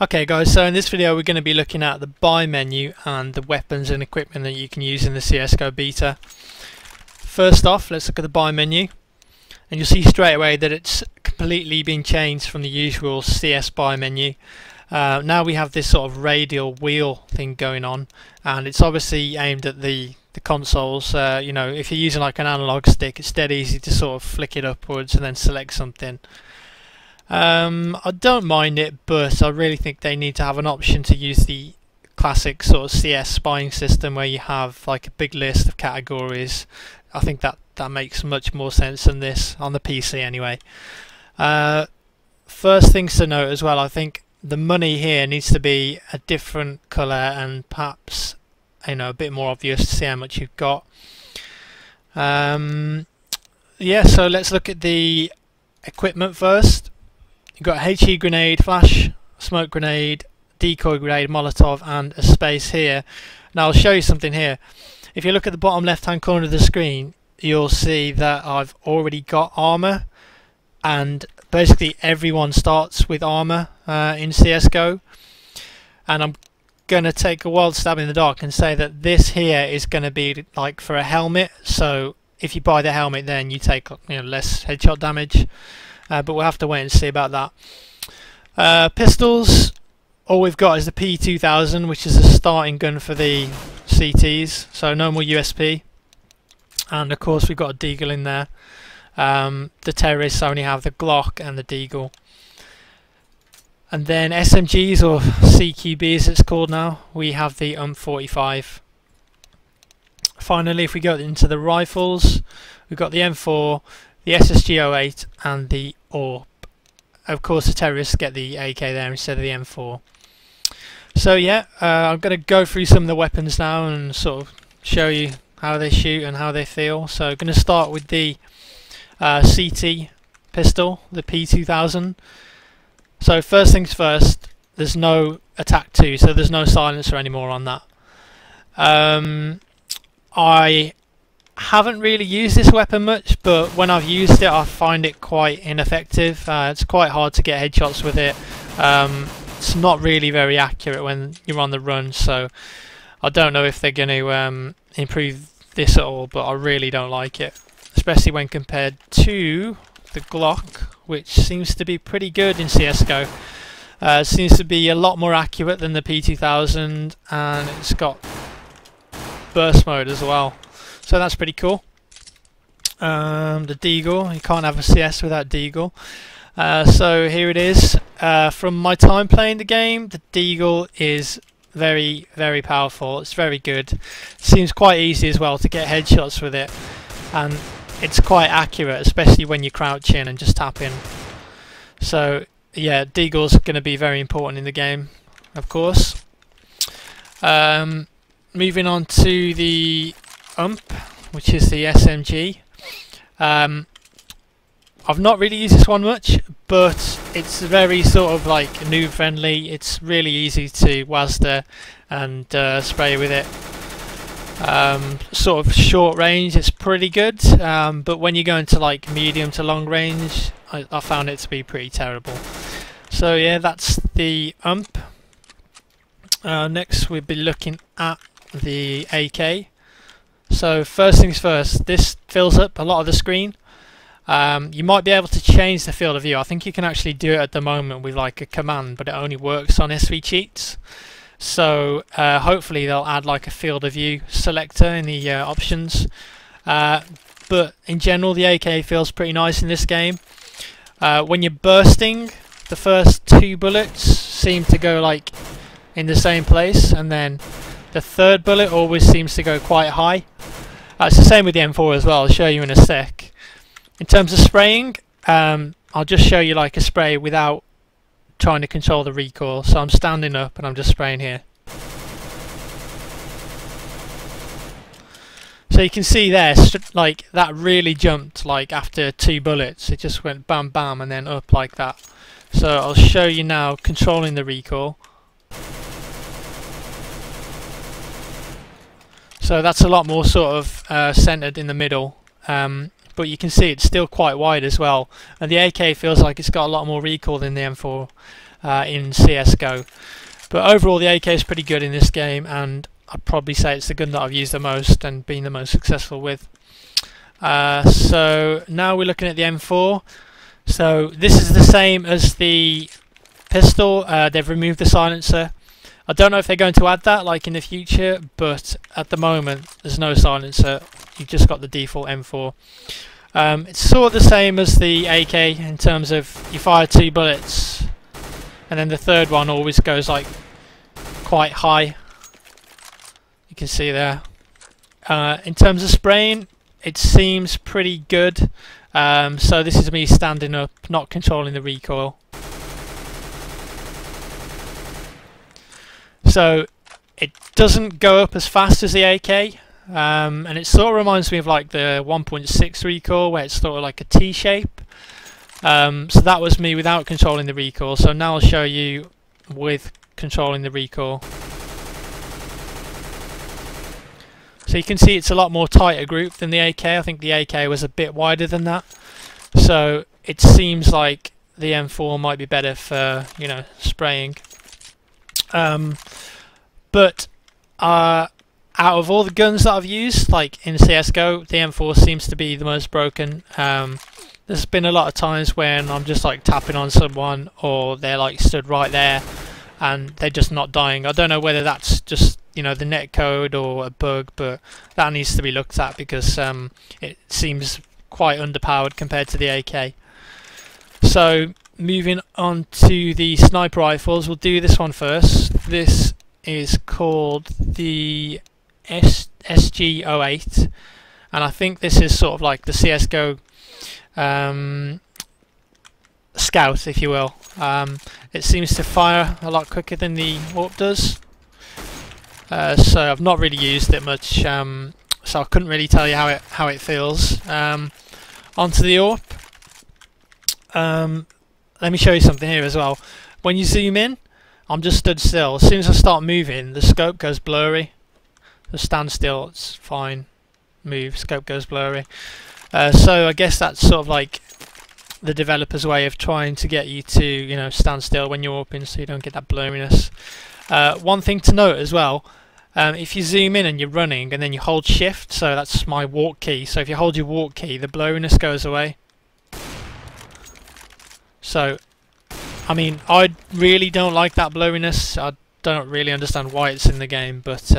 Okay guys, so in this video we're going to be looking at the buy menu and the weapons and equipment that you can use in the CSGO beta. First off, let's look at the buy menu, and you'll see straight away that it's completely been changed from the usual CS buy menu. Now we have this sort of radial wheel thing going on, and it's obviously aimed at the consoles. You know, if you're using like an analog stick, it's dead easy to sort of flick it upwards and then select something. I don't mind it, but I really think they need to have an option to use the classic sort of CS spying system where you have like a big list of categories. I think that makes much more sense than this on the PC anyway. First things to note as well, I think the money here needs to be a different colour and perhaps, you know, a bit more obvious to see how much you've got. Yeah, so let's look at the equipment first. You've got a HE grenade, flash, smoke grenade, decoy grenade, molotov, and a space here. Now I'll show you something here. If you look at the bottom left hand corner of the screen, you'll see that I've already got armor, and basically everyone starts with armor in CSGO. And I'm going to take a wild stab in the dark and say that this here is going to be like for a helmet. So if you buy the helmet, then you take, you know, less headshot damage. But we'll have to wait and see about that. Pistols, all we've got is the P2000, which is a starting gun for the CTs, so no more USP. And of course we've got a Deagle in there. The terrorists only have the Glock and the Deagle. And then SMGs, or CQB as it's called now, we have the UMP45. Finally, if we go into the rifles, we've got the M4, the SSG-08 and the AWP. Of course the terrorists get the AK there instead of the M4. So yeah, I'm going to go through some of the weapons now and sort of show you how they shoot and how they feel. So I'm going to start with the CT pistol, the P2000. So first things first, there's no attack 2, so there's no silencer anymore on that. I haven't really used this weapon much, but when I've used it I find it quite ineffective. It's quite hard to get headshots with it. It's not really very accurate when you're on the run, so I don't know if they're going to improve this at all, but I really don't like it, especially when compared to the Glock, which seems to be pretty good in CSGO. It seems to be a lot more accurate than the P2000, and it's got burst mode as well. So that's pretty cool. The Deagle, you can't have a CS without Deagle. So here it is. From my time playing the game, the Deagle is very, very powerful. It's very good. Seems quite easy as well to get headshots with it, and it's quite accurate, especially when you crouch in and just tap in. So yeah, Deagle's going to be very important in the game, of course. Moving on to the UMP, which is the SMG. I've not really used this one much, but it's very sort of like noob friendly. It's really easy to WASD and spray with it. Sort of short range, it's pretty good, but when you go into like medium to long range, I found it to be pretty terrible. So yeah, that's the UMP. Next we'll be looking at the AK. So first things first, this fills up a lot of the screen. You might be able to change the field of view. I think you can actually do it at the moment with like a command, but it only works on SV cheats. So hopefully they'll add like a field of view selector in the options. But in general the AK feels pretty nice in this game. When you're bursting, the first 2 bullets seem to go like in the same place, and then the third bullet always seems to go quite high. It's the same with the M4 as well. I'll show you in a sec. In terms of spraying, I'll just show you like a spray without trying to control the recoil. So I'm standing up and I'm just spraying here. So you can see there, like that really jumped like after 2 bullets. It just went bam bam and then up like that. So I'll show you now controlling the recoil. So that's a lot more sort of centered in the middle, but you can see it's still quite wide as well, and the AK feels like it's got a lot more recoil than the M4. in CSGO. But overall the AK is pretty good in this game, and I'd probably say it's the gun that I've used the most and been the most successful with. So now we're looking at the M4. So this is the same as the pistol. They've removed the silencer. I don't know if they're going to add that like in the future, but at the moment there's no silencer. You've just got the default M4. It's sort of the same as the AK in terms of you fire 2 bullets and then the third one always goes like quite high. You can see there. In terms of spraying, it seems pretty good. So this is me standing up, not controlling the recoil. So it doesn't go up as fast as the AK, and it sort of reminds me of like the 1.6 recoil, where it's sort of like a T shape. So that was me without controlling the recoil. So now I'll show you with controlling the recoil. So you can see it's a lot more tighter group than the AK. I think the AK was a bit wider than that. So it seems like the M4 might be better for, you know, spraying. But out of all the guns that I've used, like in CSGO, the M4 seems to be the most broken. There's been a lot of times when I'm just like tapping on someone, or they're like stood right there and they're just not dying. I don't know whether that's just, you know, the net code or a bug, but that needs to be looked at because it seems quite underpowered compared to the AK. So moving on to the sniper rifles, we'll do this one first. This is called the SG08, and I think this is sort of like the CSGO Scout, if you will. It seems to fire a lot quicker than the AWP does. So I've not really used it much, so I couldn't really tell you how it feels. Onto the AWP. Let me show you something here as well. When you zoom in, I'm just stood still. As soon as I start moving, the scope goes blurry. Just stand still, it's fine. Move, scope goes blurry. So I guess that's sort of like the developer's way of trying to get you to, you know, stand still when you're AWPing, so you don't get that blurriness. One thing to note as well, if you zoom in and you're running and then you hold shift, so that's my walk key, so if you hold your walk key, the blurriness goes away. So, I mean, I really don't like that blurriness. I don't really understand why it's in the game, but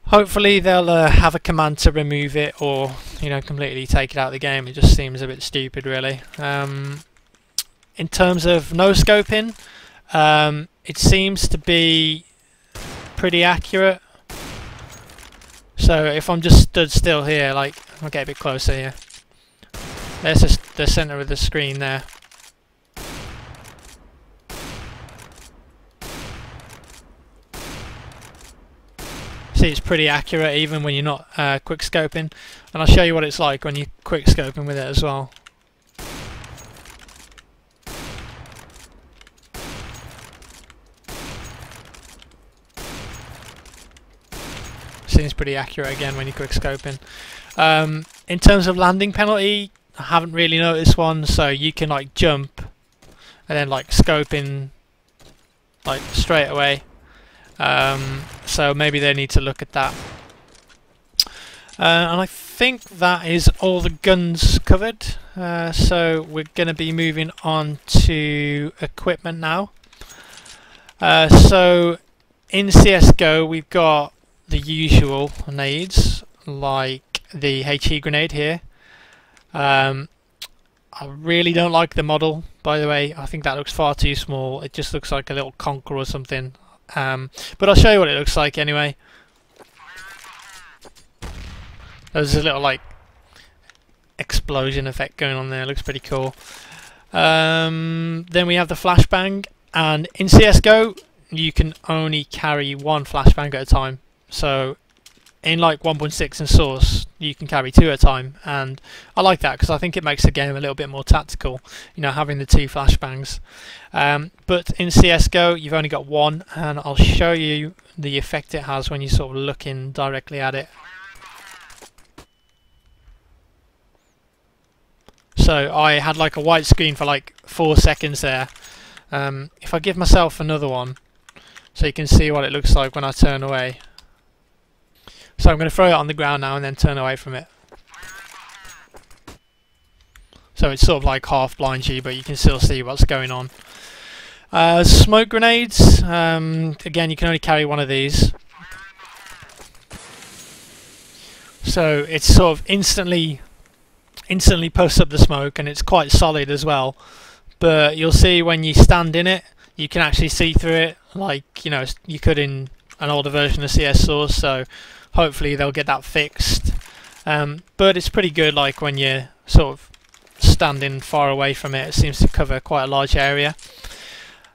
hopefully they'll have a command to remove it, or, you know, completely take it out of the game. It just seems a bit stupid, really. In terms of no scoping, it seems to be pretty accurate. So if I'm just stood still here, like, I'll get a bit closer here. There's just the center of the screen there. See, it's pretty accurate even when you're not quick scoping, and I'll show you what it's like when you're quick scoping with it as well. Seems pretty accurate again when you're quick scoping. In terms of landing penalty, I haven't really noticed one, so you can like jump and then like scope in like straight away. So maybe they need to look at that. And I think that is all the guns covered. So we're going to be moving on to equipment now. So in CSGO we've got the usual nades, like the HE grenade here. I really don't like the model, by the way. I think that looks far too small. It just looks like a little conker or something. But I'll show you what it looks like anyway. There's a little like explosion effect going on there. It looks pretty cool. Then we have the flashbang, and in CSGO you can only carry one flashbang at a time. So in like 1.6 and Source you can carry 2 at a time, and I like that because I think it makes the game a little bit more tactical, you know, having the 2 flashbangs. But in CSGO you've only got 1, and I'll show you the effect it has when you're sort of looking directly at it. So I had like a white screen for like 4 seconds there, If I give myself another one, so you can see what it looks like when I turn away. So I'm going to throw it on the ground now and then turn away from it. So it's sort of like half blinds you, but you can still see what's going on. Smoke grenades, again you can only carry one of these. So it's sort of instantly posts up the smoke, and it's quite solid as well. But you'll see when you stand in it, you can actually see through it, like you could in an older version of CS Source. So hopefully they'll get that fixed. But it's pretty good, like when you're sort of standing far away from it. It seems to cover quite a large area.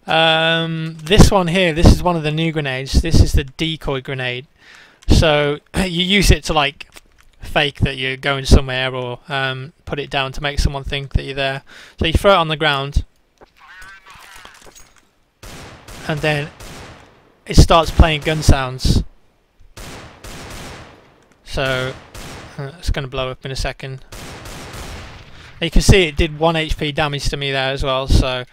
This one here, this is one of the new grenades. This is the decoy grenade. So you use it to like fake that you're going somewhere, or put it down to make someone think that you're there. So you throw it on the ground, and then it starts playing gun sounds. So it's going to blow up in a second. And you can see it did 1 HP damage to me there as well. So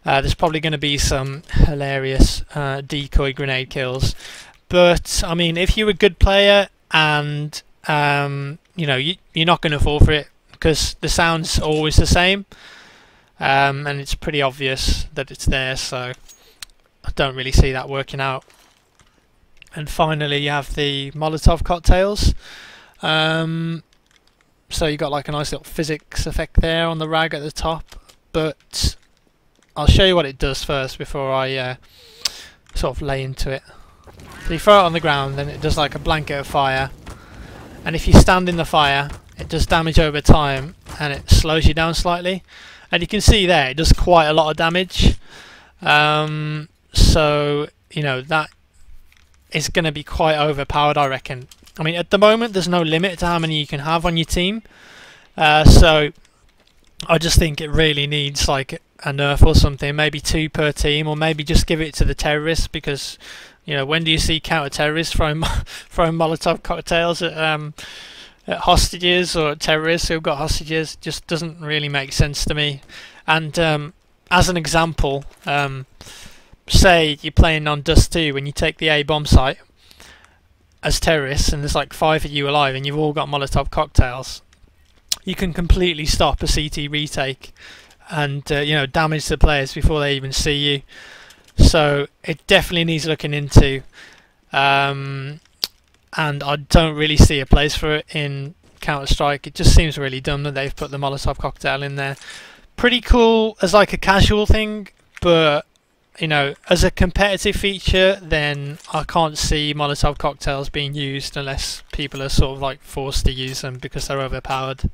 there's probably going to be some hilarious decoy grenade kills. But I mean, if you're a good player and you're not going to fall for it, because the sound's always the same, and it's pretty obvious that it's there. So I don't really see that working out. And finally, you have the Molotov cocktails. So you got like a nice little physics effect there on the rag at the top, but I'll show you what it does first before I sort of lay into it. So you throw it on the ground, then it does like a blanket of fire, and if you stand in the fire, it does damage over time, and it slows you down slightly. And you can see there, it does quite a lot of damage. So that is going to be quite overpowered, I reckon. I mean, at the moment, there's no limit to how many you can have on your team. So I just think it really needs like a nerf or something, maybe 2 per team, or maybe just give it to the terrorists, because when do you see counter-terrorists throwing Molotov cocktails at hostages or terrorists who've got hostages? Just doesn't really make sense to me. And as an example, say you're playing on Dust 2 when you take the A bomb site as terrorists, and there's like 5 of you alive, and you've all got Molotov cocktails. You can completely stop a CT retake and damage the players before they even see you. So it definitely needs looking into, and I don't really see a place for it in Counter-Strike. It just seems really dumb that they've put the Molotov cocktail in there. Pretty cool as like a casual thing, but as a competitive feature, then I can't see Molotov cocktails being used unless people are sort of like forced to use them because they're overpowered.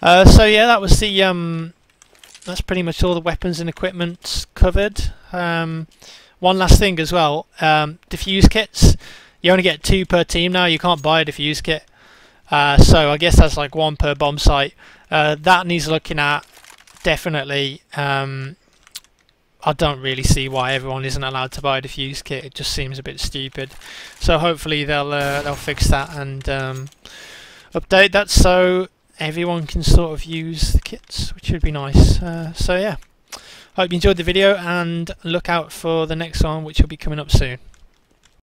So yeah, that was the that's pretty much all the weapons and equipment covered. One last thing as well, diffuse kits. You only get 2 per team now. You can't buy a diffuse kit, so I guess that's like 1 per bomb site. That needs looking at, definitely. I don't really see why everyone isn't allowed to buy a diffuse kit. It just seems a bit stupid. So hopefully they'll fix that and update that so everyone can sort of use the kits, which would be nice. So yeah, hope you enjoyed the video, and look out for the next one, which will be coming up soon.